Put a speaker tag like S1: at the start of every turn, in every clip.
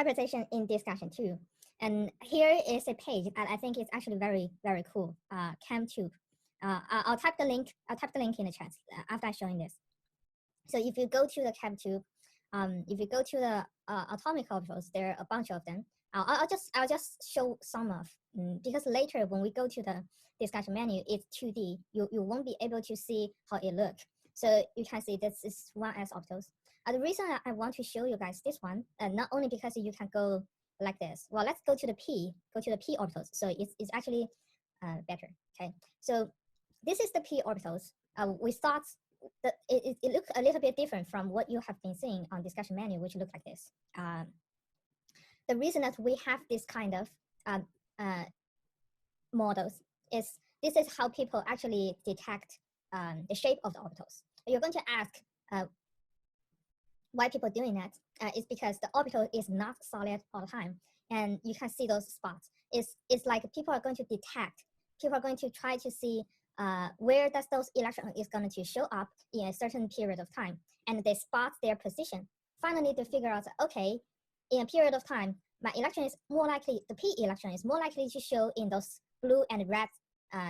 S1: hybridization in discussion too. And here is a page that I think is actually very, very cool. ChemTube. I'll type the link. I'll type the link in the chat after showing this. So if you go to the ChemTube, if you go to the atomic orbitals, there are a bunch of them. I'll just show some of, because later when we go to the discussion menu, it's 2D. You won't be able to see how it looks. So you can see this is 1s orbitals. The reason I want to show you guys this one, not only because you can go like this. Well, let's go to the P orbitals. So it's actually better. Okay. So this is the P orbitals. We thought that it looks a little bit different from what you have been seeing on discussion menu, which look like this. The reason that we have this kind of models is this is how people actually detect the shape of the orbitals. You're going to ask why people doing that. Is because the orbital is not solid all the time, and you can see those spots. It's like people are going to detect. People are going to try to see where does those electron is going to show up in a certain period of time, and they spot their position. Finally, they figure out, okay, in a period of time, my electron is more likely, the P electron is more likely to show in those blue and red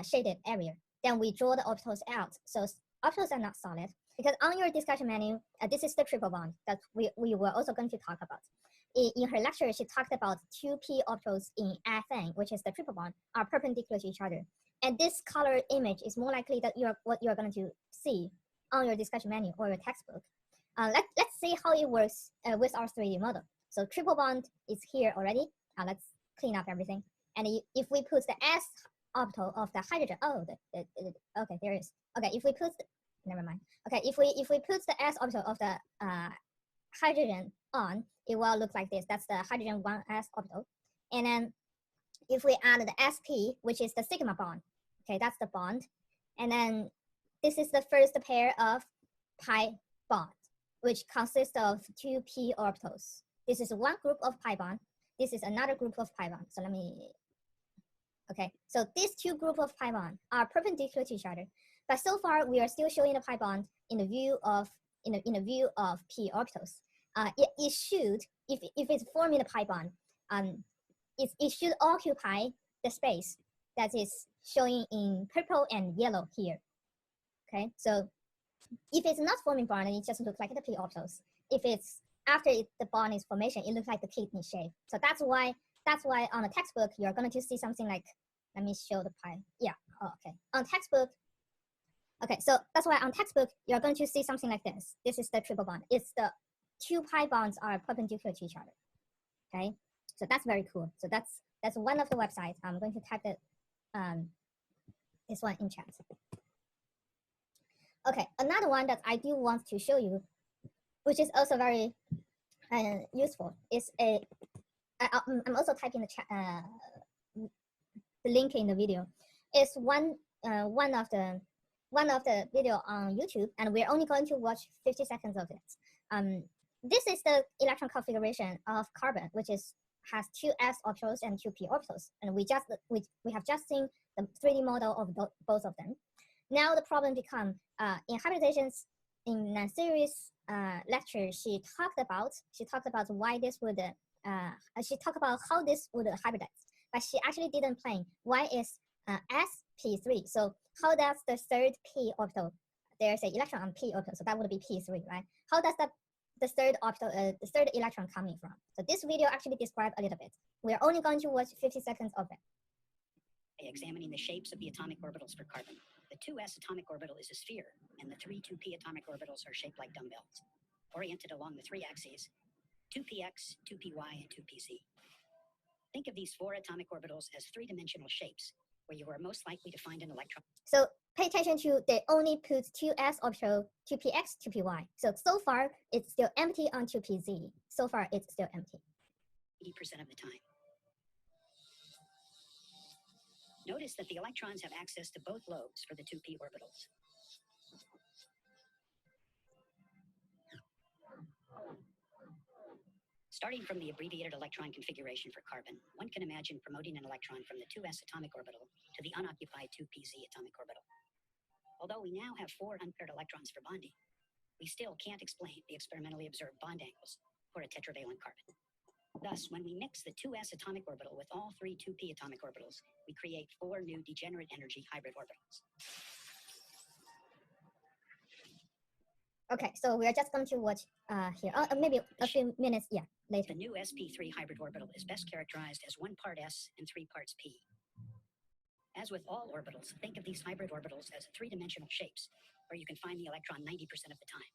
S1: shaded area. Then we draw the orbitals out. So orbitals are not solid, because on your discussion menu, this is the triple bond that we were also going to talk about. In her lecture, she talked about 2p orbitals in ethane, which is the triple bond, are perpendicular to each other. And this color image is more likely that what you're going to see on your discussion menu or your textbook. Let's see how it works with our 3D model. So triple bond is here already. Let's clean up everything. And if we put the s orbital of the hydrogen, okay, there is. Okay, if we put, never mind. Okay, if we put the s orbital of the hydrogen on, it will look like this. That's the hydrogen 1s orbital. And then if we add the sp, which is the sigma bond, okay, that's the bond. And then this is the first pair of pi bond, which consists of 2p orbitals. This is one group of pi bond. This is another group of pi bond. So let me, okay, so these two groups of pi bond are perpendicular to each other. But so far, we are still showing the pi bond in the view of p orbitals. It should, if it's forming a pi bond, it should occupy the space that is showing in purple and yellow here. Okay, so if it's not forming bond, it just looks like the p orbitals. If it's after the bond is formation, it looks like the kidney shape. So that's why on the textbook you're going to see something like, let me show the pi. Yeah, okay. On textbook, okay, so that's why on textbook you're going to see something like this. This is the triple bond. It's the two pi bonds are perpendicular to each other. Okay, so that's very cool. So that's one of the websites. I'm going to type this one in chat. Okay, another one that I do want to show you, which is also very useful, is I'm also typing the chat, the link in the video. It's one of the video on YouTube, and we're only going to watch 50 seconds of it. This is the electron configuration of carbon, which has 2s orbitals and 2p orbitals, and we have just seen the 3D model of both of them. Now the problem becomes in hybridizations. In a series lecture, she talked about why this would she talked about how this would hybridize, but she actually didn't plan why is sp3. So how does the third p orbital, there's an electron on p orbital, so that would be p3, right? How does the third orbital, the third electron coming from? So this video actually describes a little bit. We're only going to watch 50 seconds of it.
S2: Examining the shapes of the atomic orbitals for carbon. The 2s atomic orbital is a sphere, and the 3 2p atomic orbitals are shaped like dumbbells, oriented along the three axes, 2px, 2py, and 2pz. Think of these 4 atomic orbitals as three-dimensional shapes, where you are most likely to find an electron.
S1: So pay attention to, they only put 2s orbital, 2px, 2py. So far, it's still empty on 2pz. So far, it's still empty.
S2: 80% of the time. Notice that the electrons have access to both lobes for the 2p orbitals. Starting from the abbreviated electron configuration for carbon, one can imagine promoting an electron from the 2s atomic orbital to the unoccupied 2pz atomic orbital. Although we now have 4 unpaired electrons for bonding, we still can't explain the experimentally observed bond angles for a tetravalent carbon. Thus, when we mix the 2s atomic orbital with all three 2p atomic orbitals, we create 4 new degenerate energy hybrid orbitals.
S1: Okay, so we're just going to watch here. Maybe a few minutes, yeah, later.
S2: The new sp3 hybrid orbital is best characterized as 1 part s and 3 parts p. As with all orbitals, think of these hybrid orbitals as three-dimensional shapes, where you can find the electron 90% of the time.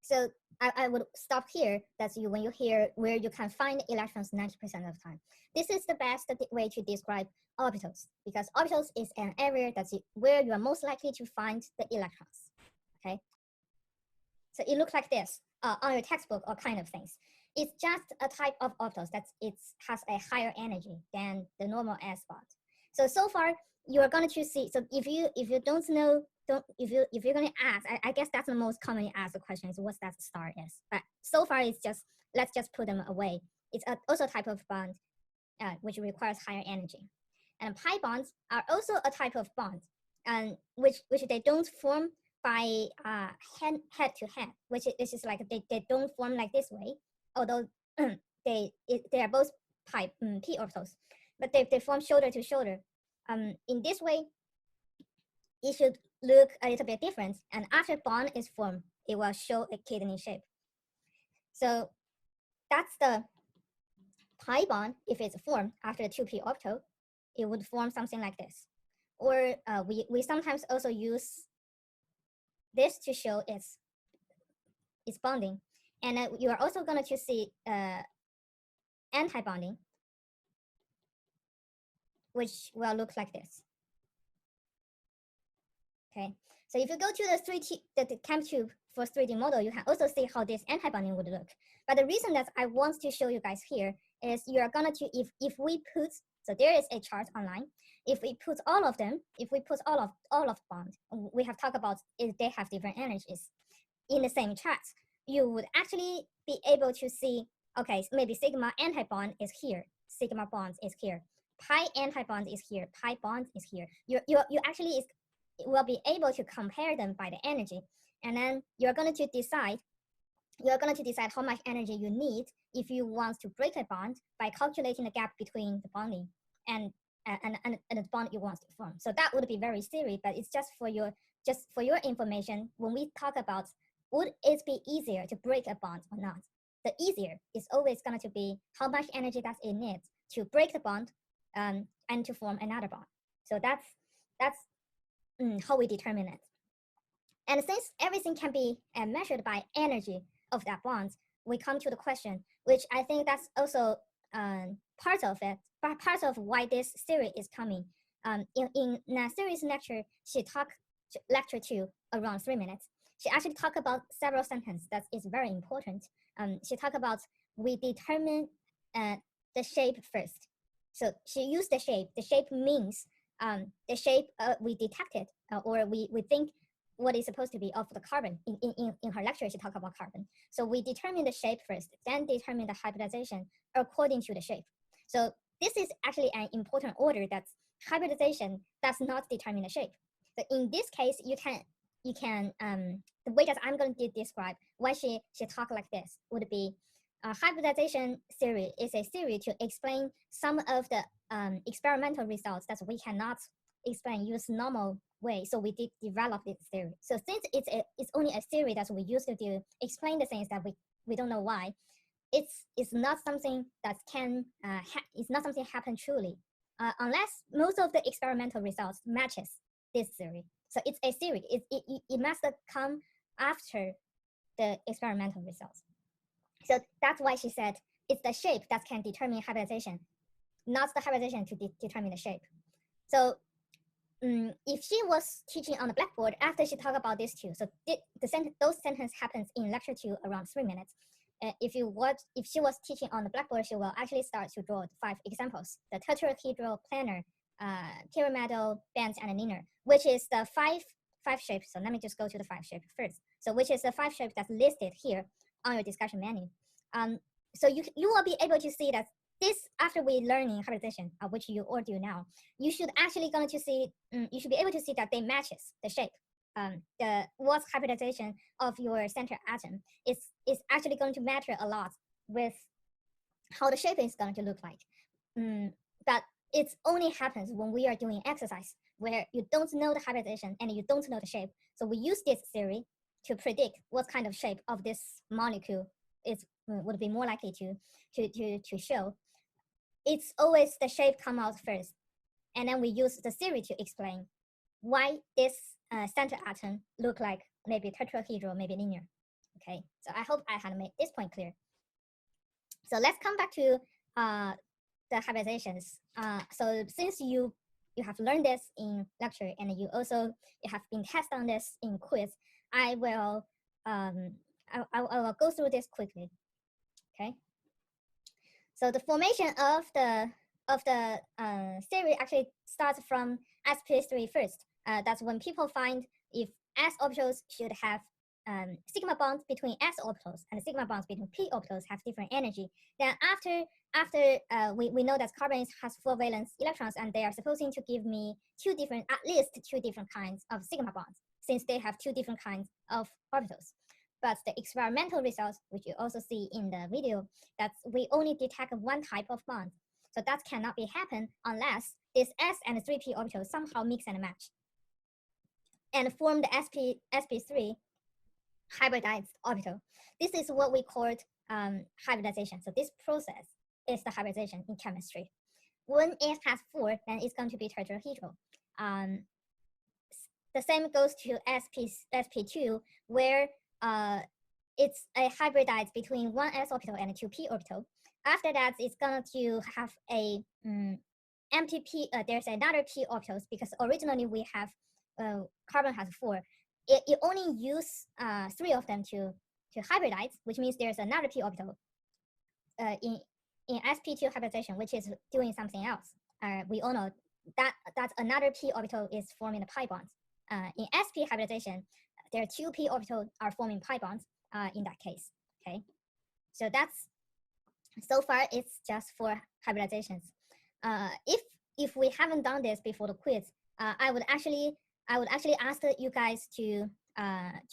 S1: So I would stop here. That's when you hear where you can find electrons 90% of the time. This is the best way to describe orbitals, because orbitals is an area that's where you are most likely to find the electrons. Okay. So it looks like this on your textbook or kind of things. It's just a type of orbitals that it has a higher energy than the normal S spot. So far you are going to see. So if you don't know, if you're going to ask, I guess that's the most commonly asked question is what that star is. But so far it's just, let's just put them away. It's also a type of bond which requires higher energy. And pi bonds are also a type of bond, and which they don't form by head to head, which is like they don't form like this way, although they are both p orbitals, but they form shoulder to shoulder. In this way, it should look a little bit different, and after bond is formed, it will show a kidney shape. So that's the pi bond. If it's formed after the 2p orbital, it would form something like this. Or we sometimes also use this to show its bonding. And you are also going to see anti-bonding, which will look like this. Okay, so if you go to the ChemTube for 3D model, you can also see how this anti-bonding would look. But the reason that I want to show you guys here is you are going to, if we put, so there is a chart online. If we put all of them, if we put all of bond, we have talked about if they have different energies in the same chart, you would actually be able to see, okay, maybe sigma anti-bond is here, sigma bonds is here, pi anti-bond is here, pi bond is here. You actually will be able to compare them by the energy, and then you're going to decide how much energy you need if you want to break a bond by calculating the gap between the bonding and the bond you want to form. So that would be very serious, but it's just for your information. When we talk about would it be easier to break a bond or not, the easier is always going to be how much energy that it needs to break the bond and to form another bond. So that's how we determine it. And since everything can be measured by energy of that bond, we come to the question, which I think that's also part of it, but part of why this series is coming. In Nasiri's lecture, she talked lecture 2 around 3 minutes. She actually talked about several sentences that is very important. She talked about we determine the shape first. So she used the shape. The shape means the shape we detected or we think what is supposed to be of the carbon. In her lecture, she talked about carbon. So we determine the shape first, then determine the hybridization according to the shape. So this is actually an important order that hybridization does not determine the shape. So in this case, you can the way that I'm going to describe why she talked like this would be hybridization theory is a theory to explain some of the experimental results that we cannot explain use normal way. So we did develop this theory. So since it's only a theory that we use to explain the things that we don't know why, it's not something that can it's not something happen truly unless most of the experimental results matches this theory. So it's a theory. It must come after the experimental results. So that's why she said it's the shape that can determine hybridization, not the hybridization to determine the shape. So if she was teaching on the blackboard after she talked about this too, so those sentences happens in lecture 2 around 3 minutes. If she was teaching on the blackboard, she will actually start to draw 5 examples: the tetrahedral, planar, pyramidal, bent, and linear, which is the five shapes. So let me just go to the 5 shape first. So which is the 5 shapes that's listed here on your discussion menu. So you will be able to see that this, after we learning hybridization, which you all do now, you should actually going to see, you should be able to see that they matches the shape. The what's hybridization of your center atom is actually going to matter a lot with how the shape is going to look like. But it only happens when we are doing exercise where you don't know the hybridization and you don't know the shape. So we use this theory to predict what kind of shape of this molecule is would be more likely to show. It's always the shape come out first, and then we use the theory to explain why this center atom look like maybe tetrahedral, maybe linear. Okay, so I hope I had made this point clear. So let's come back to the hybridizations. So since you have learned this in lecture and you have been tested on this in quiz, I will go through this quickly. Okay. So the formation of the theory actually starts from sp3 first. That's when people find if s orbitals should have sigma bonds between s orbitals and sigma bonds between p orbitals have different energy. Then after we know that carbon has 4 valence electrons and they are supposed to give me at least two different kinds of sigma bonds since they have 2 different kinds of orbitals. But the experimental results, which you also see in the video, that we only detect one type of bond. So that cannot be happen unless this s and 3p orbitals somehow mix and match and form the sp3 hybridized orbital. This is what we called hybridization. So this process is the hybridization in chemistry. When S has 4, then it's going to be tetrahedral. The same goes to sp2, where it's a hybridized between one s orbital and a 2p orbital. After that, it's going to have a empty p. There's another p orbitals because originally we have carbon has 4. It only use 3 of them to hybridize, which means there's another p orbital in sp2 hybridization, which is doing something else. We all know that another p orbital is forming the pi bonds. In sp hybridization, there are 2 p orbitals are forming pi bonds in that case. Okay, so that's so far it's just for hybridizations. If we haven't done this before the quiz, I would actually ask you guys to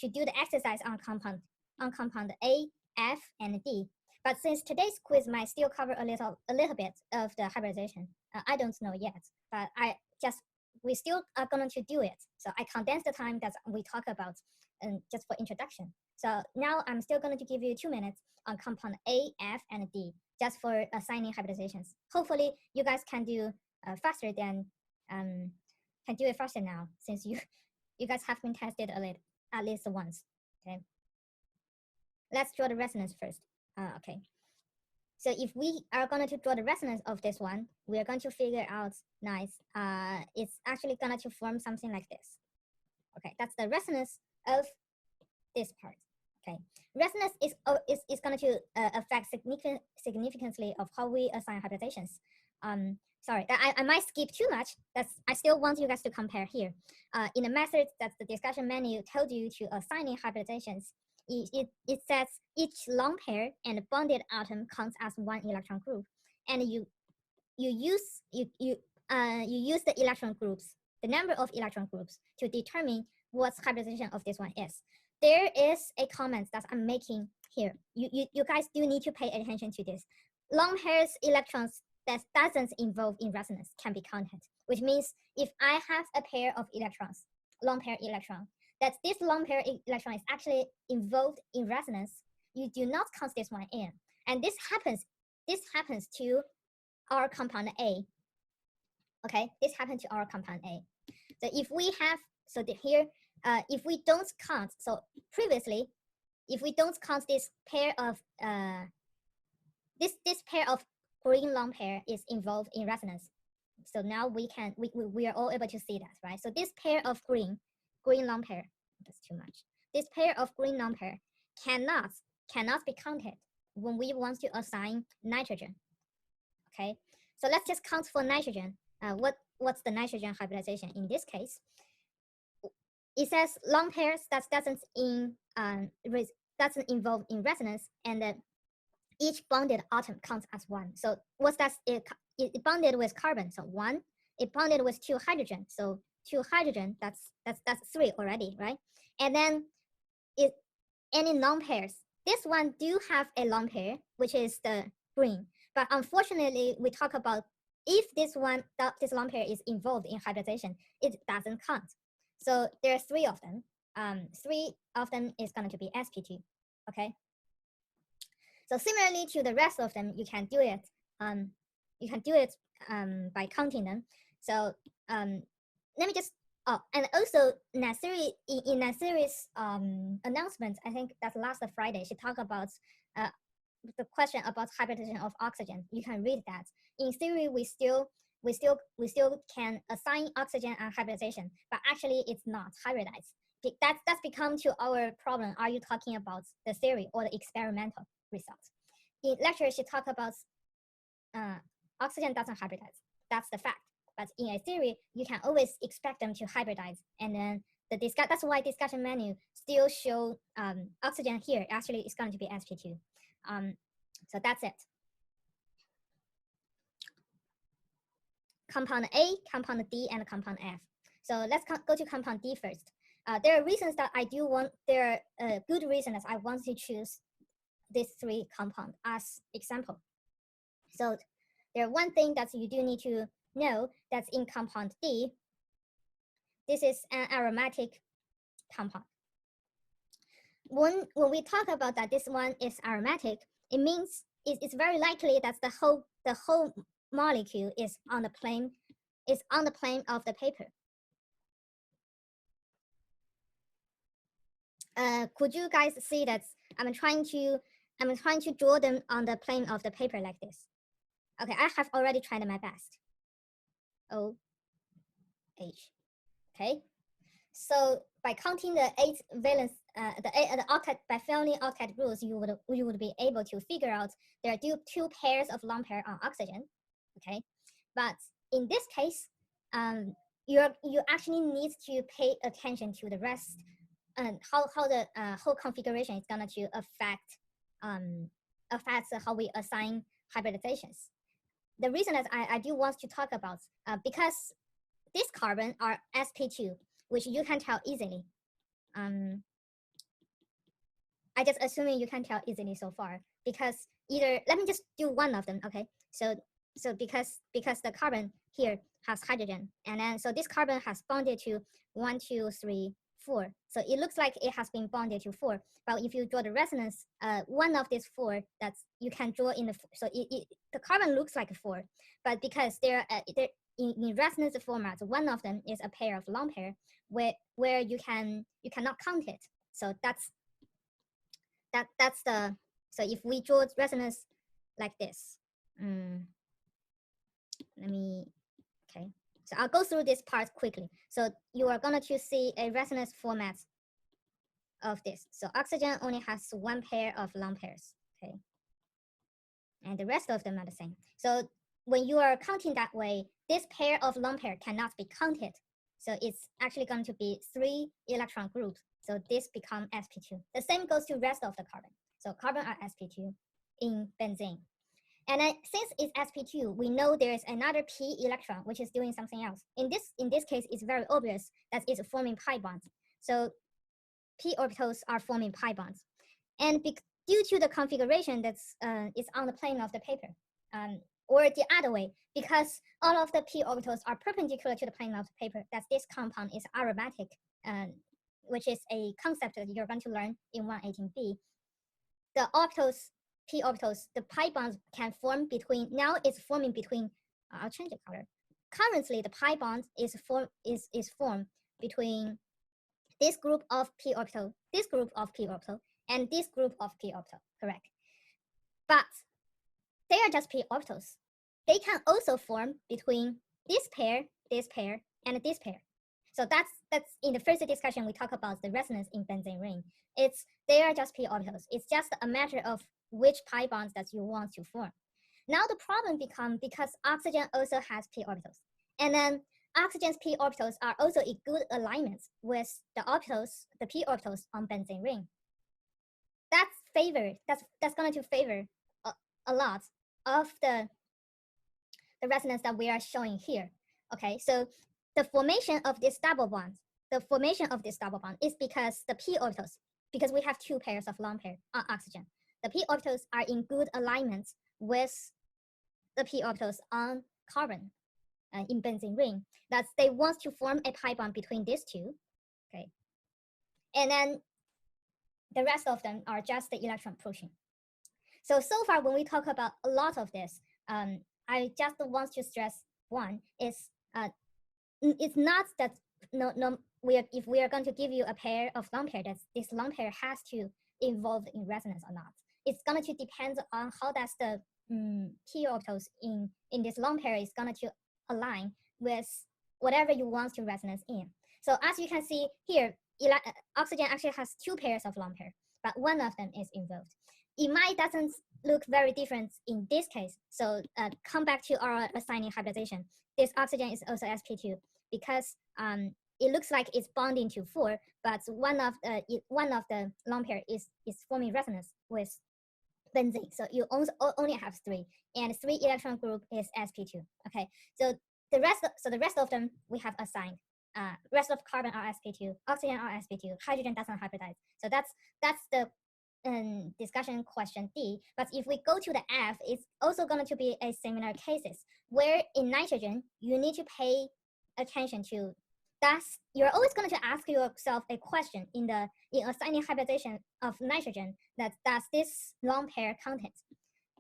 S1: do the exercise on compound A, F, and D. But since today's quiz might still cover a little bit of the hybridization, I don't know yet. But we still are going to do it. So I condensed the time that we talk about just for introduction. So now I'm still going to give you 2 minutes on compound A, F, and D, just for assigning hybridizations. Hopefully you guys can do faster than can do it faster now, since you guys have been tested at least once. Okay, let's draw the resonance first. Okay, so if we are going to draw the resonance of this one, we are going to figure out it's actually going to form something like this. Okay, that's the resonance of this part. Okay, resonance is going to affect significantly of how we assign hybridizations. Sorry, I might skip too much. I still want you guys to compare here. In the method that the discussion menu told you to assigning hybridizations, it says each lone pair and bonded atom counts as 1 electron group, and you use the electron groups, the number of electron groups, to determine what hybridization of this one is. There is a comment that I'm making here. You guys do need to pay attention to this. Lone pairs electrons that doesn't involve in resonance can be counted, which means if I have a pair of electrons, lone pair electron, that this lone pair electron is actually involved in resonance, you do not count this one in. And this happens to our compound A. Okay, this happened to our compound A. So if we have, here, if we don't count, so previously, if we don't count this pair of, this pair of green lone pair is involved in resonance. So now we are all able to see that, right? So this pair of green lone pair, that's too much. This pair of green lone pair cannot be counted when we want to assign nitrogen. Okay, so let's just count for nitrogen. What's the nitrogen hybridization in this case? It says lone pairs that doesn't involve in resonance, and each bonded atom counts as 1. So what's that? It bonded with carbon, so 1. It bonded with 2 hydrogen, so 2 hydrogen. That's 3 already, right? And then any lone pairs. This one do have a lone pair, which is the green, But unfortunately, we talk about if this lone pair is involved in hybridization, it doesn't count. So there are three of them. Three of them is going to be sp2. Okay. So similarly to the rest of them, you can do it. By counting them. So let me just. Oh, and also Nasiri in Nasiri's announcement, I think that's last Friday, she talked about the question about hybridization of oxygen. You can read that. In theory, we still can assign oxygen and hybridization, but actually it's not hybridized. That's become to our problem. Are you talking about the theory or the experimental results? In lecture, she talked about oxygen doesn't hybridize. That's the fact. But in a theory, you can always expect them to hybridize. And then that's why discussion menu still show oxygen here. Actually, it's going to be sp2. So that's it. Compound A, compound D, and compound F. So let's go to compound D first. There are reasons that I do want. There are good reasons I want to choose these three compounds as example. So there one thing that you do need to know that's in compound D. This is an aromatic compound. When we talk about that this one is aromatic, it means it's very likely that the whole molecule is on the plane of the paper. Could you guys see that I'm trying to draw them on the plane of the paper like this? Okay, I have already tried my best. OH. Okay, so by counting the 8 valence, the octet by family octet rules, you would be able to figure out there are two pairs of lone pair on oxygen. Okay, but in this case, you actually need to pay attention to the rest and how the whole configuration is going to affect how we assign hybridizations. The reason that I do want to talk about because this carbon are sp2, which you can tell easily. I just assuming you can tell easily so far because either let me just do one of them. Okay, so because the carbon here has hydrogen, and then so this carbon has bonded to 1, 2, 3, 4. So it looks like it has been bonded to 4. But if you draw the resonance, one of these 4 that's you can draw in the so the carbon looks like a 4, but because they're in resonance format, one of them is a pair of lone pair where you cannot count it. So that's the so if we draw resonance like this, let me okay. So I'll go through this part quickly. So you are going to see a resonance format of this. So oxygen only has 1 pair of lone pairs, okay? And the rest of them are the same. So when you are counting that way, this pair of lone pair cannot be counted. So it's actually going to be 3 electron groups. So this becomes sp2. The same goes to rest of the carbon. So carbon are sp2 in benzene. And then since it's sp2, we know there is another p electron which is doing something else. In this case, it's very obvious that it's forming pi bonds. So p orbitals are forming pi bonds, and due to the configuration that's is on the plane of the paper, or the other way, because all of the p orbitals are perpendicular to the plane of the paper, that this compound is aromatic, which is a concept that you're going to learn in 118b. The orbitals. P orbitals, the pi bonds can form between, now it's forming between, I'll change the color. Currently, the pi bond is formed between this group of p orbital, this group of p orbital, and this group of p orbital, correct? But they are just p orbitals. They can also form between this pair, and this pair. So that's in the first discussion we talk about the resonance in benzene ring. They are just p orbitals. It's just a matter of which pi bonds that you want to form. Now the problem becomes because oxygen also has p orbitals, and then oxygen's p orbitals are also in good alignment with the orbitals, the p orbitals on benzene ring. That's going to favor a lot of the resonance that we are showing here. Okay, so the formation of this double bond, is because the p orbitals, because we have 2 pairs of lone pair on oxygen. The p orbitals are in good alignment with the p orbitals on carbon in benzene ring. That they want to form a pi bond between these two. Okay, and then the rest of them are just the electron pushing. So far, when we talk about a lot of this, I just want to stress one is it's not that if we are going to give you a pair of lone pair, that this lone pair has to involve in resonance or not. It's going to depend on how does the p orbitals in this lone pair is going to align with whatever you want to resonance in. So as you can see here, oxygen actually has two pairs of lone pair, but one of them is involved. It might doesn't look very different in this case. So come back to our assigning hybridization. This oxygen is also sp2 because it looks like it's bonding to 4, but one of the lone pair is forming resonance with benzene. So you only have 3, and 3 electron group is sp2. Okay, so the rest of them we have assigned. Rest of carbon are sp2, oxygen are sp2, hydrogen doesn't hybridize. So that's the discussion question D. But if we go to the F, it's also going to be a similar cases where in nitrogen you need to pay attention to. Thus, you're always going to ask yourself a question in assigning hybridization of nitrogen, that does this lone pair content.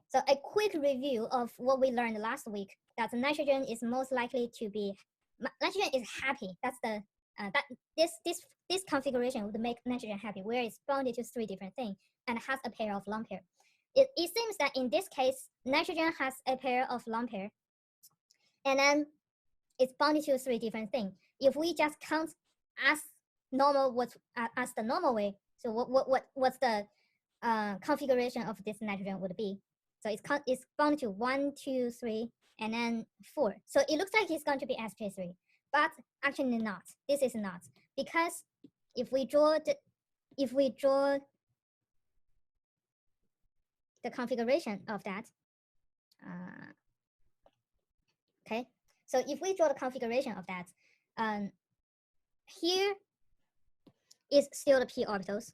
S1: So a quick review of what we learned last week, that nitrogen is most likely to be, nitrogen is happy. That's the this configuration would make nitrogen happy, where it's bonded to 3 different things and has a pair of lone pair. It seems that in this case, nitrogen has a pair of lone pair, and then it's bonded to 3 different things. If we just count as normal, as the normal way, so what's the configuration of this nitrogen would be? So it's bonded to 1, 2, 3, and then 4. So it looks like it's going to be sp3, but actually not. This is not, because if we draw the configuration of that, okay. So if we draw the configuration of that, here is still the p orbitals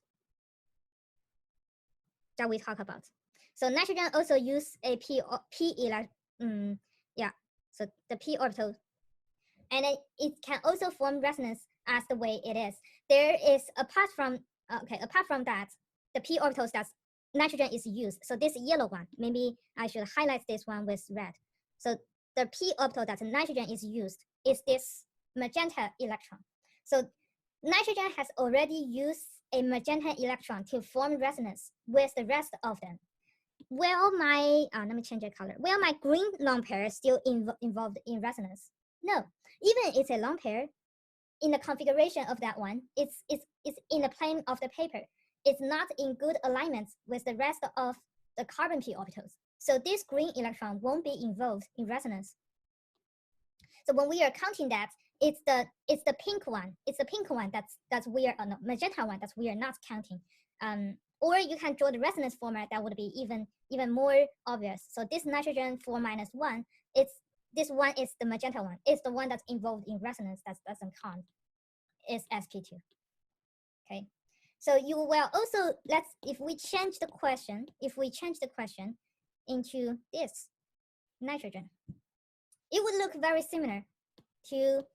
S1: that we talk about. So nitrogen also use a so the p orbital, and then it can also form resonance as the way it is. There is apart from that, the p orbitals that nitrogen is used. So this yellow one, maybe I should highlight this one with red. So the p orbital that nitrogen is used is this magenta electron. So nitrogen has already used a magenta electron to form resonance with the rest of them. Well, let me change the color. Well, my green lone pair is still involved in resonance. No, even it's a lone pair, in the configuration of that one, it's in the plane of the paper. It's not in good alignment with the rest of the carbon p orbitals. So this green electron won't be involved in resonance. So when we are counting that, it's the pink one. It's the pink one that's we are no, magenta one that we are not counting. Or you can draw the resonance format that would be even more obvious. So this nitrogen 4 - 1, this one is the magenta one. It's the one that's involved in resonance that doesn't count. It's sp2. Okay. So you will also, if we change the question into this nitrogen, it would look very similar to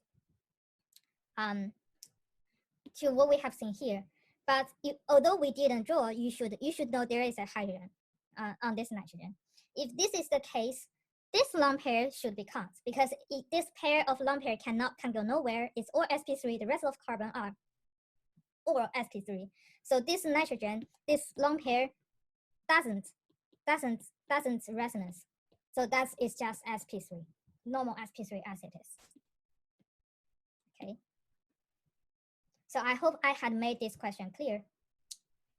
S1: what we have seen here. But although we didn't draw, you should know there is a hydrogen on this nitrogen. If this is the case, this lone pair should be count, because this pair of lone pair can go nowhere. It's all sp3. The rest of carbon are or sp3. So this nitrogen, this lone pair doesn't resonance. So that is just sp3, normal sp3 as it is. Okay. So I hope I had made this question clear.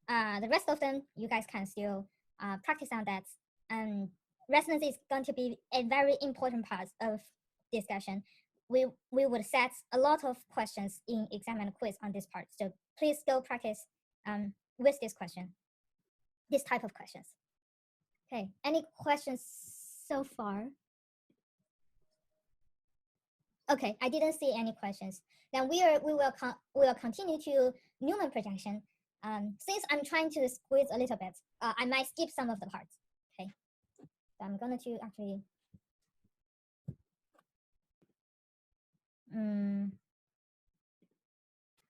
S1: The rest of them, you guys can still practice on that. And resonance is going to be a very important part of discussion. We would set a lot of questions in exam and quiz on this part. So please go practice with this question, this type of questions. Okay, any questions so far? Okay, I didn't see any questions. Then we will continue to Newman projection. Since I'm trying to squeeze a little bit, I might skip some of the parts. Okay, so I'm going to actually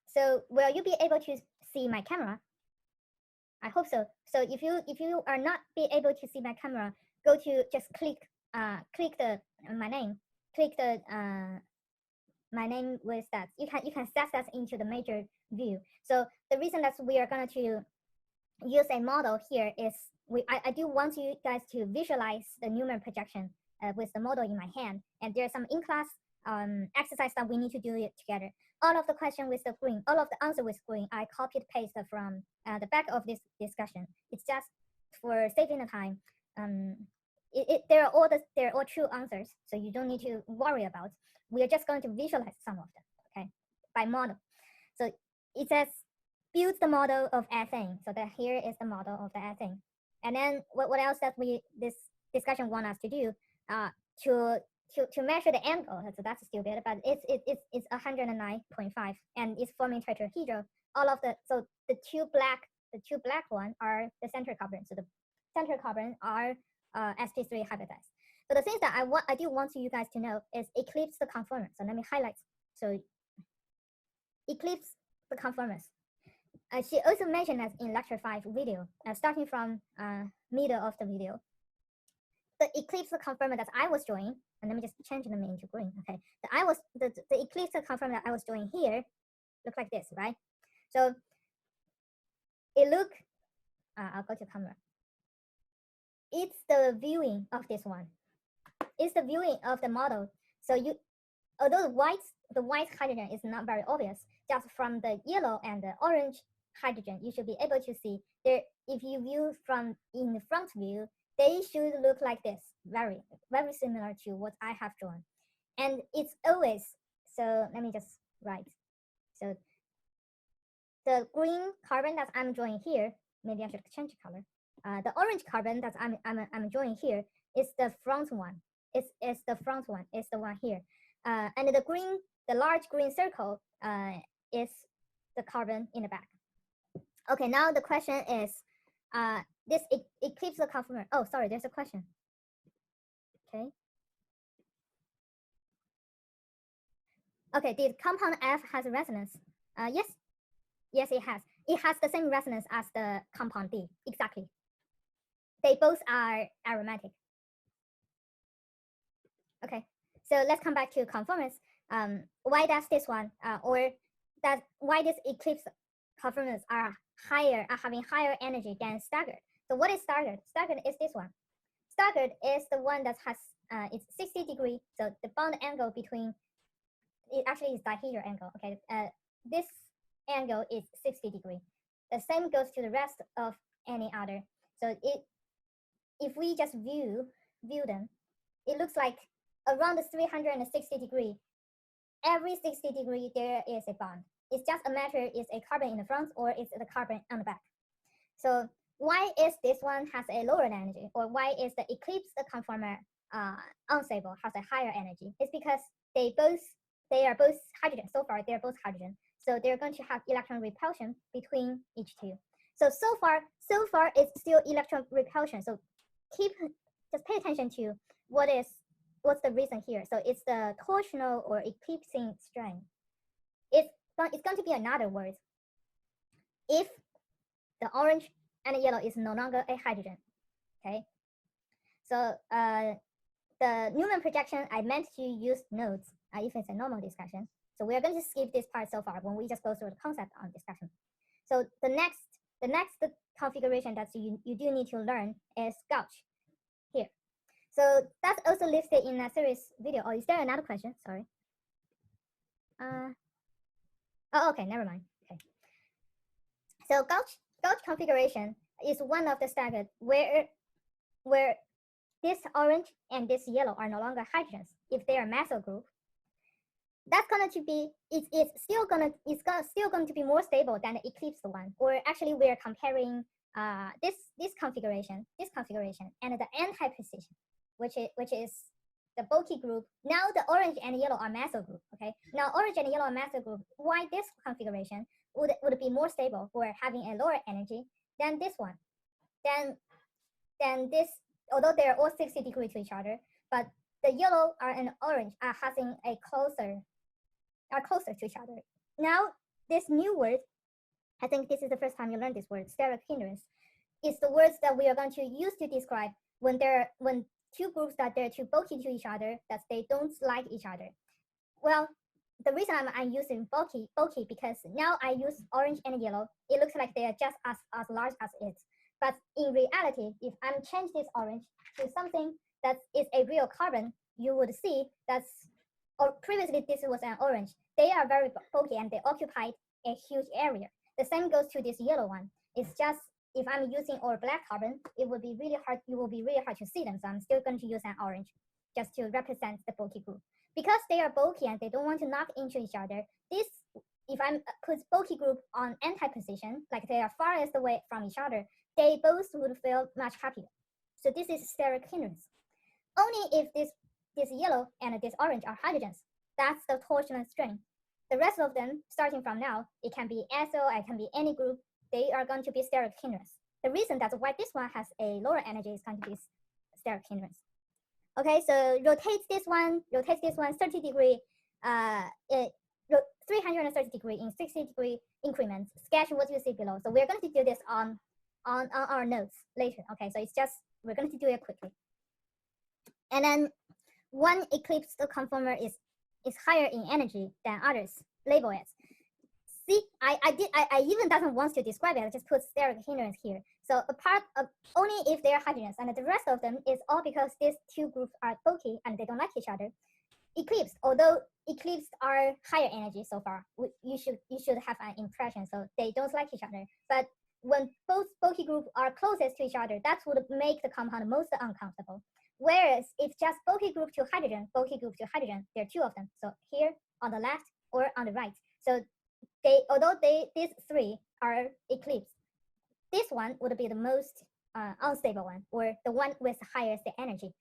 S1: So will you be able to see my camera? I hope so. So if you are not be able to see my camera, go to just click the my name, click the my name with that. You can set that into the major view. So the reason that we are going to use a model here is I do want you guys to visualize the Newman projection with the model in my hand, and there's some in-class exercise that we need to do it together. All of the question with the green, all of the answer with green, I copied paste from the back of this discussion. It's just for saving the time. There are all true answers, so you don't need to worry about. We are just going to visualize some of them, okay, by model. So it says build the model of ethane. So that here is the model of the ethane. And then what else that this discussion want us to do to measure the angle. So that's stupid, but it's 109.5 and it's forming tetrahedral. All of the two black one are the center carbon. So the center carbon are sp3 hybridized. So the things that I do want you guys to know is Eclipse the conformer. So let me highlight. So Eclipse the conformers. She also mentioned that in lecture 5 video, starting from middle of the video. The Eclipse conformer that I was drawing, and let me just change them into green. Okay, the Eclipse conformer that I was drawing here look like this, right? So it look. I'll go to camera. It's the viewing of this one. It's the viewing of the model. So although the white hydrogen is not very obvious, just from the yellow and the orange hydrogen, you should be able to see there. If you view from in the front view, they should look like this, very similar to what I have drawn. And it's always, so let me just write. So the green carbon that I'm drawing here, maybe I should change the color. The orange carbon that I'm drawing here is the front one. It's the front one. It's the one here. And the large green circle is the carbon in the back. Okay, now the question is, this Eclipse the conformer. Oh, sorry, there's a question. Okay. Okay, did compound F has a resonance? Yes. Yes, it has. It has the same resonance as the compound D. Exactly. They both are aromatic. Okay, so let's come back to conformers. Why does this one, why this Eclipse conformers are having higher energy than staggered? So what is staggered? Staggered is this one. Staggered is the one that has it's 60 degrees. So the bond angle between it actually is dihedral angle. Okay, this angle is 60 degrees. The same goes to the rest of any other. So if we just view them, it looks like around the 360 degrees. Every 60 degrees there is a bond. It's just a matter is a carbon in the front or is the carbon on the back. So why is this one has a lower energy, or why is the Eclipse conformer unstable, has a higher energy? It's because they are both hydrogen. So far they're both hydrogen. So they're going to have electron repulsion between each two. So far it's still electron repulsion. So just pay attention to what's the reason here. So it's the torsional or eclipsing strain. It's going to be another word if the orange and the yellow is no longer a hydrogen. Okay. So the Newman projection, I meant to use notes if it's a normal discussion. So we are going to skip this part so far when we just go through the concept on discussion. So the next configuration that you do need to learn is gauge here. So that's also listed in a series video. Oh, is there another question? Sorry. Oh, okay, never mind. Okay. So gauge configuration is one of the staggered where this orange and this yellow are no longer hydrogens if they are methyl group. That's going to be it's still going to be more stable than the Eclipse one. Or actually, we're comparing this configuration and the anti-precision, which is the bulky group. Now the orange and yellow are methyl group. Okay. Now orange and yellow are methyl group. Why this configuration would be more stable or having a lower energy than this one? Then this, although they're all 60 degrees to each other, but the yellow and orange are having a closer are closer to each other. Now, this new word, I think this is the first time you learned this word, stereohindrance, is the words that we are going to use to describe when two groups that they're too bulky to each other, that they don't like each other. Well, the reason I'm using bulky because now I use orange and yellow. It looks like they are just as large as it. But in reality, if I change this orange to something that is a real carbon, you would see that's, or previously this was an orange. They are very bulky and they occupied a huge area. The same goes to this yellow one. It's just, if I'm using all black carbon, it will be really hard. It will be really hard to see them. So I'm still going to use an orange just to represent the bulky group. Because they are bulky and they don't want to knock into each other, this, if I put bulky group on anti-position, like they are farthest away from each other, they both would feel much happier. So this is steric hindrance. Only if this yellow and this orange are hydrogens, that's the torsional string. The rest of them, starting from now, it can be SO, it can be any group, they are going to be steric hindrance. The reason that's why this one has a lower energy is going to be steric hindrance. Okay, so rotate this one 30 degree, 330 degree in 60 degree increments. Sketch what you see below. So we're going to do this on our notes later. Okay, so it's just, we're going to do it quickly. And then one eclipse conformer is higher in energy than others. Label it. See, I even doesn't want to describe it. I just put steric hindrance here. So apart of only if they are hydrogens, and the rest of them is all because these two groups are bulky and they don't like each other. Eclipse, although eclipse are higher energy so far, you should have an impression. So they don't like each other. But when both bulky groups are closest to each other, that would make the compound most uncomfortable. Whereas if just bulky group to hydrogen, there are two of them. So here on the left or on the right. So although these three are eclipse, this one would be the most unstable one, or the one with highest energy.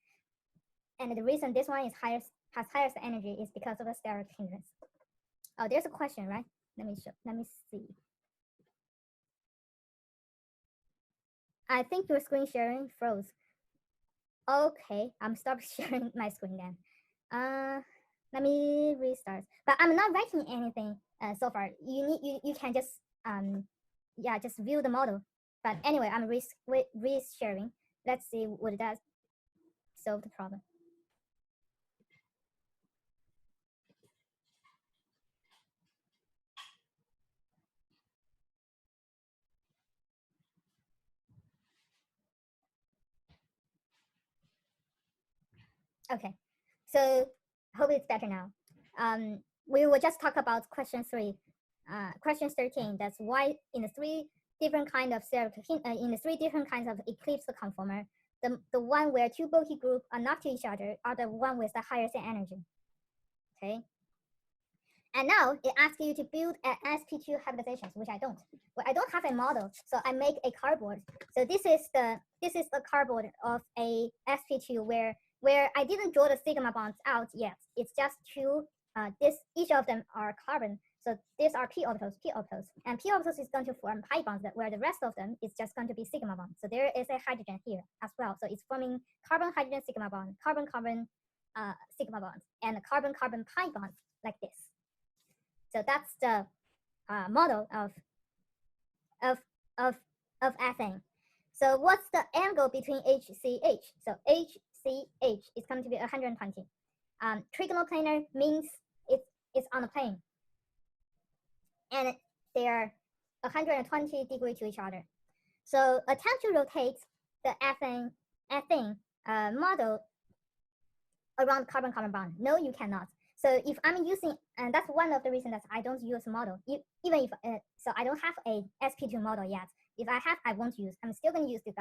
S1: And the reason this one has highest energy is because of the steric hindrance. Oh, there's a question, right? Let me see. I think your screen sharing froze. Okay, I'm stopped sharing my screen then. Let me restart. But I'm not writing anything so far. You can just just view the model. But anyway, I'm re-sharing. Let's see what it does. Solve the problem. Okay, so hope it's better now. We will just talk about question 3. Question 13. That's why in the three different kinds of eclipse conformer, the one where two bulky groups are not to each other are the one with the highest energy. Okay. And now it asks you to build an sp2 hybridizations, which I don't. Well, I don't have a model, so I make a cardboard. So this is the cardboard of a sp2 where I didn't draw the sigma bonds out yet. It's just two. Each of them are carbon. So these are p orbitals, and p orbitals is going to form pi bonds, where the rest of them is just going to be sigma bonds. So there is a hydrogen here as well. So it's forming carbon-hydrogen sigma bond, carbon-carbon sigma bonds, and carbon-carbon pi bonds like this. So that's the model of ethane. So what's the angle between HCH? So HCH is going to be 120. Trigonoplanar means it's on a plane, and they are 120 degrees to each other. So attempt to rotate the ethane model around carbon-carbon bond. No, you cannot. So if I'm using, and that's one of the reasons that I don't use model, even if, so I don't have a sp2 model yet. If I have, I won't use. I'm still going to use the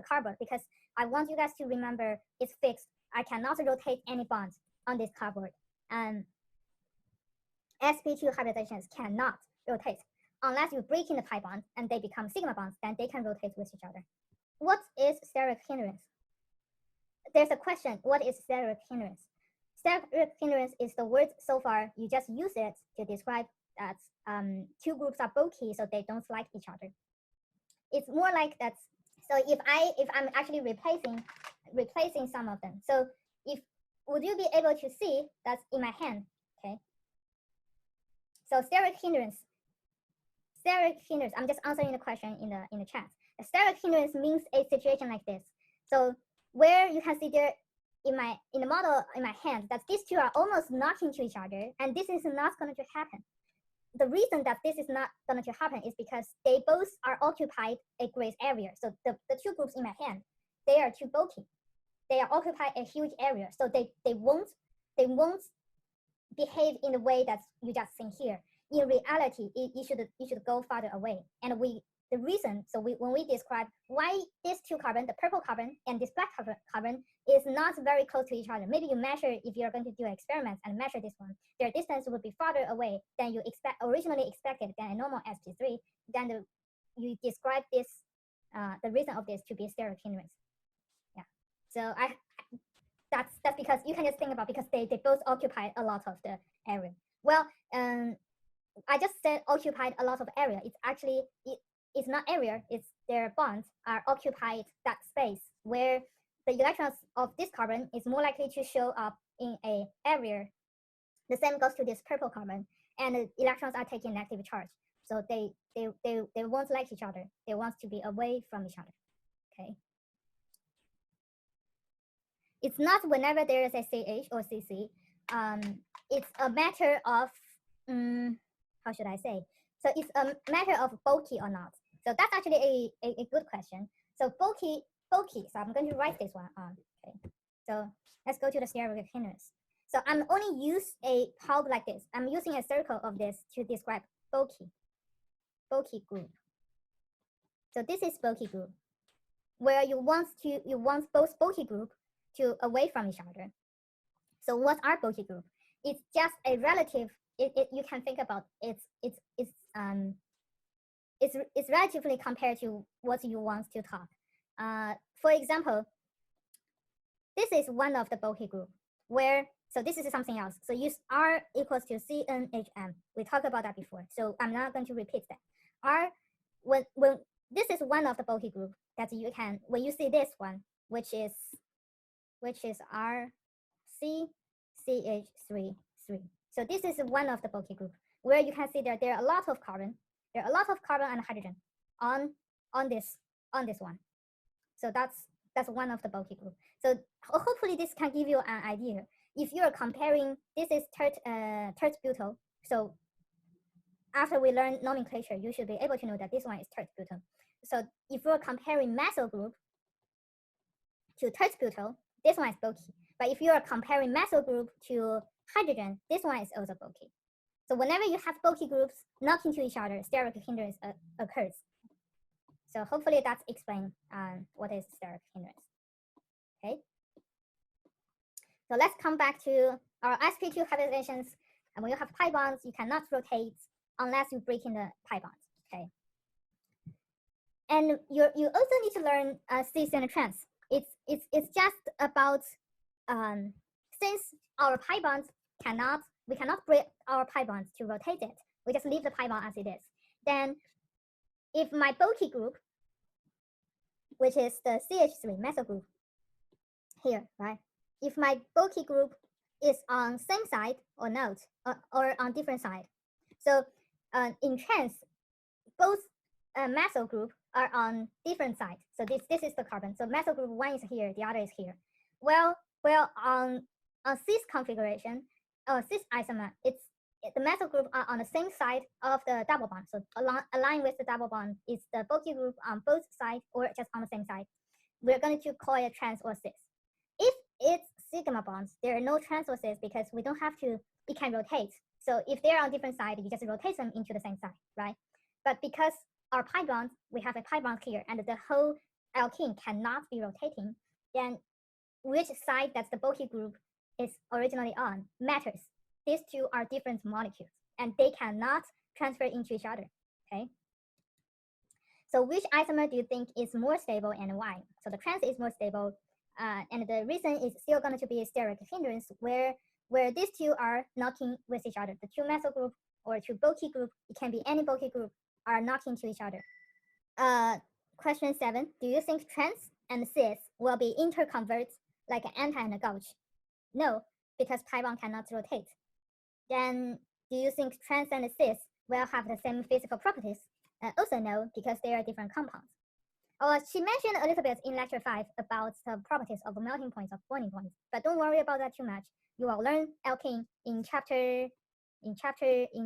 S1: cardboard because I want you guys to remember it's fixed. I cannot rotate any bonds on this cardboard. And sp2 hybridizations cannot rotate unless you break in the pi bond and they become sigma bonds, then they can rotate with each other. What is steric hindrance? There's a question, what is steric hindrance? Steric hindrance is the word so far, you just use it to describe that two groups are bulky, so they don't like each other. It's more like that. So if I'm actually replacing some of them. So would you be able to see that's in my hand? Okay. So steric hindrance. Steric hindrance. I'm just answering the question in the chat. A steric hindrance means a situation like this. So where you can see there in the model in my hand that these two are almost knocking to each other, and this is not going to happen. The reason that this is not going to happen is because they both are occupied a great area. So the two groups in my hand, they are too bulky. They are occupy a huge area, so they won't behave in the way that you just seen here. In reality, you should go farther away. And the reason, so when we describe why these two carbon, the purple carbon and this black carbon is not very close to each other. Maybe you measure, if you're going to do experiments and measure this one, their distance would be farther away than you originally expected than a normal sp3. Then you describe this, the reason of this to be steric hindrance. Yeah. So that's because you can just think about, because they both occupy a lot of the area. Well, I just said occupied a lot of area. It's actually it's not area. It's their bonds are occupied that space where the electrons of this carbon is more likely to show up in a area. The same goes to this purple carbon, and the electrons are taking negative charge, so they won't like each other. They want to be away from each other. Okay. It's not whenever there is a CH or CC. It's a matter of how should I say? So it's a matter of bulky or not. So that's actually a good question. So bulky. So I'm going to write this one on. Okay. So let's go to the steric hindrance. So I'm only use a pulp like this. I'm using a circle of this to describe bulky group. So this is bulky group, where you want both bulky group to away from each other. So what are bulky group? It's just a relative. You can think about it's relatively compared to what you want to talk. For example, this is one of the bulky group where, so this is something else. So use R equals to CNHM. We talked about that before, so I'm not going to repeat that. R, when this is one of the bulky group that you can, when you see this one, which is RCCH33. So this is one of the bulky group where you can see that there are a lot of carbon. There are a lot of carbon and hydrogen on this one. So that's one of the bulky group. So hopefully this can give you an idea. If you are comparing, this is tert-butyl. So after we learn nomenclature, you should be able to know that this one is tert-butyl. So if you're comparing methyl group to tert-butyl, this one is bulky. But if you are comparing methyl group to hydrogen, this one is also bulky. So whenever you have bulky groups knocking to each other, steric hindrance occurs. So hopefully that's explained what is steric hindrance. Okay. So let's come back to our sp2 hybridizations. And when you have pi bonds, you cannot rotate unless you break in the pi bonds. Okay. And you also need to learn cis and trans. It's just about since our pi bonds we cannot break our pi bonds to rotate it. We just leave the pi bond as it is. Then if my bulky group, which is the CH3 methyl group here, right? If my bulky group is on same side or not, or on different side. So in trans, both methyl group are on different sides. So this is the carbon. So methyl group 1 is here, the other is here. Well, on cis configuration, cis isomer, the methyl group are on the same side of the double bond. So align with the double bond is the bulky group on both sides or just on the same side. We're going to call it trans or cis. If it's sigma bonds, there are no trans or cis because we don't have to, it can rotate. So if they're on different sides, you just rotate them into the same side, right? But because our pi bonds, we have a pi bond here and the whole alkene cannot be rotating, then which side that the bulky group is originally on matters. These two are different molecules and they cannot transfer into each other, okay? So which isomer do you think is more stable and why? So the trans is more stable, and the reason is still going to be a steric hindrance where these two are knocking with each other. The two methyl group or two bulky group, it can be any bulky group, are knocking to each other. Question 7, do you think trans and cis will be interconverts like an anti and a gauge? No, because pi bond cannot rotate. Then Do you think trans and cis will have the same physical properties? Also no, because they are different compounds. She mentioned a little bit in lecture 5 about the properties of melting points of boiling points, but don't worry about that too much. You will learn alkene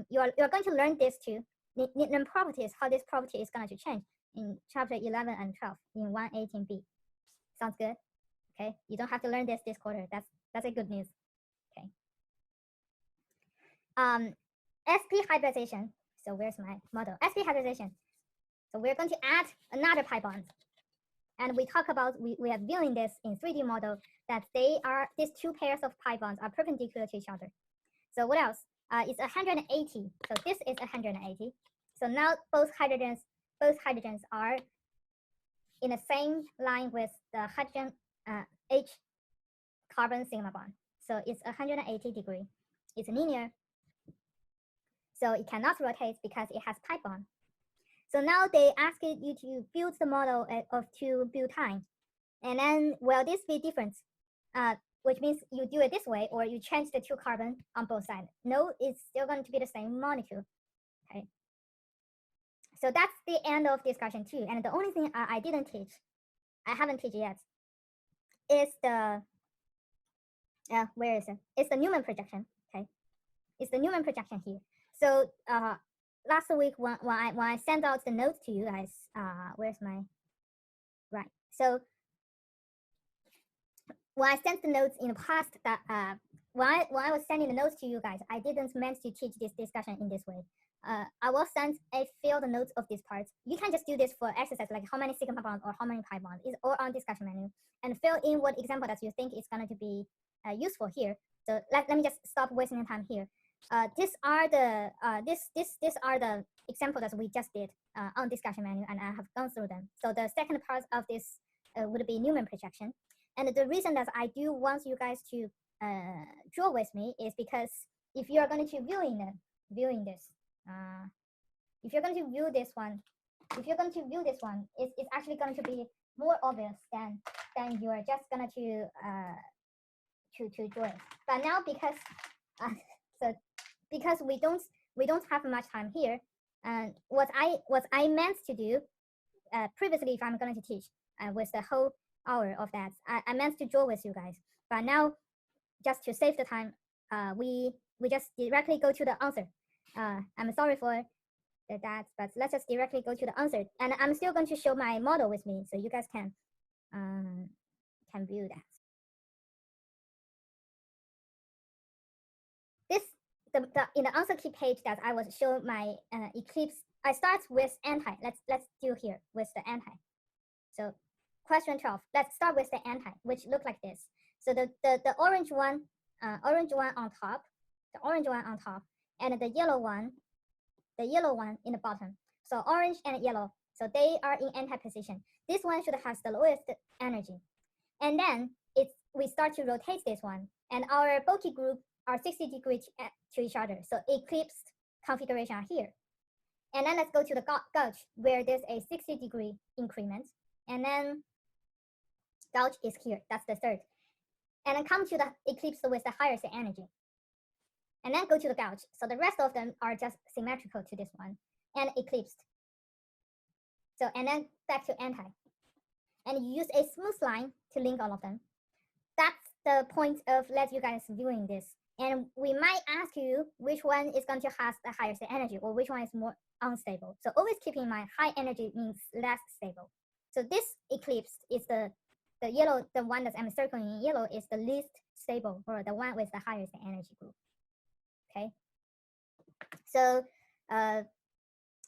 S1: you're going to learn this too. The properties, how this property is going to change in chapter 11 and 12 in 118b. Sounds good? Okay, you don't have to learn this quarter. That's a good news. Okay. sp hybridization. So where's my model? sp hybridization. So we're going to add another pi bond. And we talk about, we are viewing this in 3D model, that these two pairs of pi bonds are perpendicular to each other. So what else? It's 180. So this is 180. So now both hydrogens are in the same line with the hydrogen H carbon sigma bond. So it's 180 degree. It's linear. So it cannot rotate because it has pi bond. So now they ask you to build the model of 2 butane. And then will this be different? Which means you do it this way, or you change the 2 carbon on both sides. No, it's still going to be the same molecule. Okay. So that's the end of discussion 2. And the only thing I haven't taught yet, is the where is it? It's the Newman projection. Okay, it's the Newman projection here. So last week when I sent out the notes to you guys, where's my right? So when I sent the notes in the past, that when I was sending the notes to you guys, I didn't meant to teach this discussion in this way. I will send a field notes of this part. You can just do this for exercise, like how many sigma bonds or how many pi bonds. It's all on discussion menu, and fill in what example that you think is going to be useful here. So let me just stop wasting time here. These are the examples that we just did on discussion menu, and I have gone through them. So the second part of this would be Newman projection. And the reason that I do want you guys to draw with me is because if you are going to viewing this, if you're going to view this one, it's actually going to be more obvious than you are just going to draw it. But now because we don't have much time here, and what I meant to do previously, if I'm going to teach with the whole hour of that, I meant to draw with you guys. But now, just to save the time, we just directly go to the answer. I'm sorry for that, but let's just directly go to the answer. And I'm still going to show my model with me, so you guys can view that. This in the answer key page that I was showing my Eclipse. I start with anti. Let's do here with the anti. So question 12. Let's start with the anti, which look like this. So the orange one on top, and the yellow one in the bottom. So orange and yellow, so they are in anti position. This one should have the lowest energy, and then we start to rotate this one, and our bulky group are 60 degrees to each other. So Eclipse configuration are here. And then let's go to the gauge, where there's a 60-degree increment, and then gauge is here. That's the third. And then come to the Eclipse with the highest energy, and then go to the gauge. So the rest of them are just symmetrical to this one and eclipsed. So and then back to anti, and you use a smooth line to link all of them. That's the point of let you guys viewing this. And we might ask you which one is going to have the highest energy, or which one is more unstable. So always keep in mind, high energy means less stable. So this Eclipse is the yellow, the one that I'm circling in yellow is the least stable, or the one with the highest energy group. Okay. So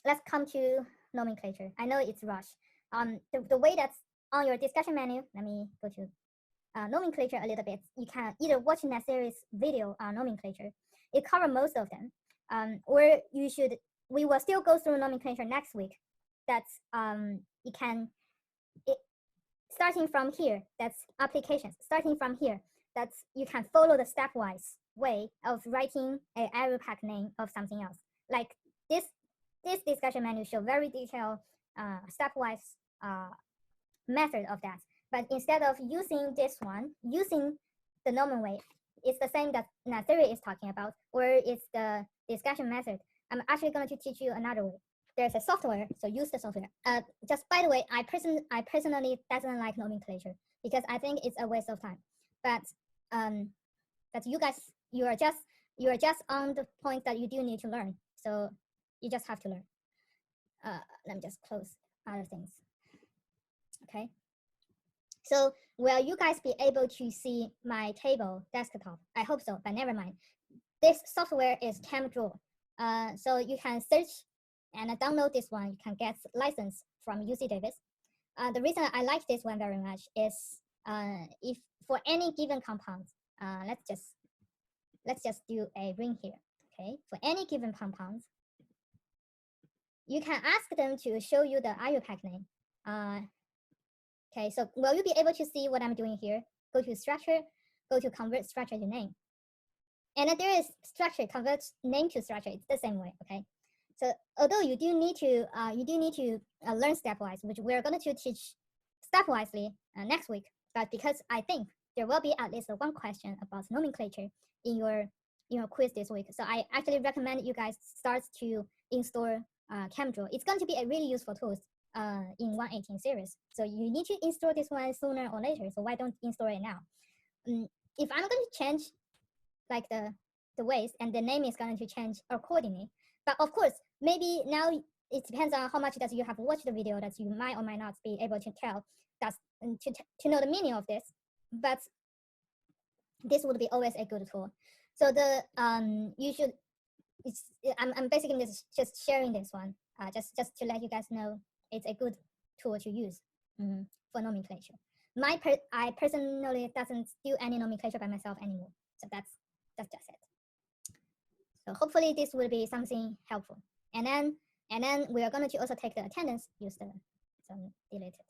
S1: let's come to nomenclature. I know it's rushed. The way that's on your discussion menu, let me go to nomenclature a little bit. You can either watch that series video on nomenclature. It covers most of them, or we will still go through nomenclature next week. That's starting from here, that's applications. Starting from here, that's you can follow the stepwise way of writing a arrow pack name of something else. Like this discussion menu show very detailed stepwise method of that. But instead of using this one, using the nomen way, it's the same that theory is talking about, or it's the discussion method, I'm actually going to teach you another way. There's a software, so use the software. Just by the way, I personally doesn't like nomenclature because I think it's a waste of time. But you guys, you are just on the point that you do need to learn. So you just have to learn. Let me just close other things. Okay. So will you guys be able to see my table desktop? I hope so, but never mind. This software is CamDraw. So you can search and download this one. You can get license from UC Davis. The reason I like this one very much is if for any given compound, let's just do a ring here. Okay, for any given compound, you can ask them to show you the IUPAC name. Okay, so will you be able to see what I'm doing here? Go to structure, go to convert structure to name. And then there is structure, convert name to structure. It's the same way, okay? So although you do need to learn stepwise, which we're going to teach stepwisely next week, but because I think there will be at least one question about nomenclature in your quiz this week, so I actually recommend you guys start to install CamDraw. It's going to be a really useful tool in 118 series. So you need to install this one sooner or later. So why don't install it now? If I'm going to change like the ways, and the name is going to change accordingly. But of course, maybe now it depends on how much that you have watched the video that you might or might not be able to tell that's to know the meaning of this. But this would be always a good tool. So the you should. I'm basically just sharing this one just to let you guys know it's a good tool to use for nomenclature. I personally doesn't do any nomenclature by myself anymore. So that's just it. So hopefully this will be something helpful. And then we are going to also take the attendance, use the delete it.